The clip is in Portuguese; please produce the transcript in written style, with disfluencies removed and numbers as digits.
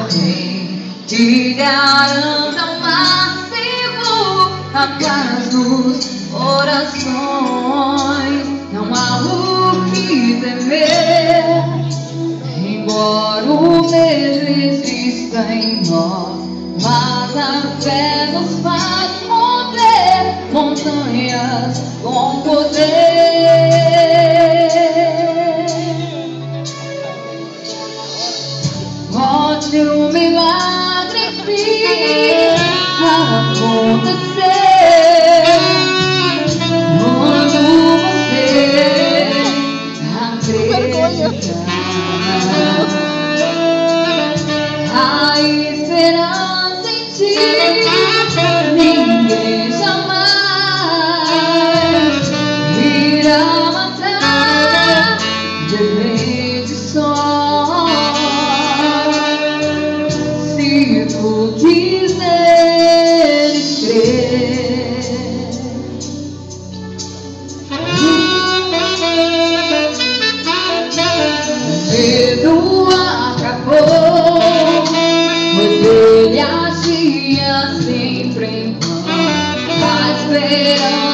alguém que garanta o máximo a paz nos corações. Não há o que temer, embora o medo exista em nós, mas a fé nos faz mover montanhas com poder. Pode um milagre vir acontecer quando você acreditar. A esperança em ti ninguém jamais irá matar. Depende só se tu quiseres crer. Medo acabou, pois ele agia sempre em vão. A esperança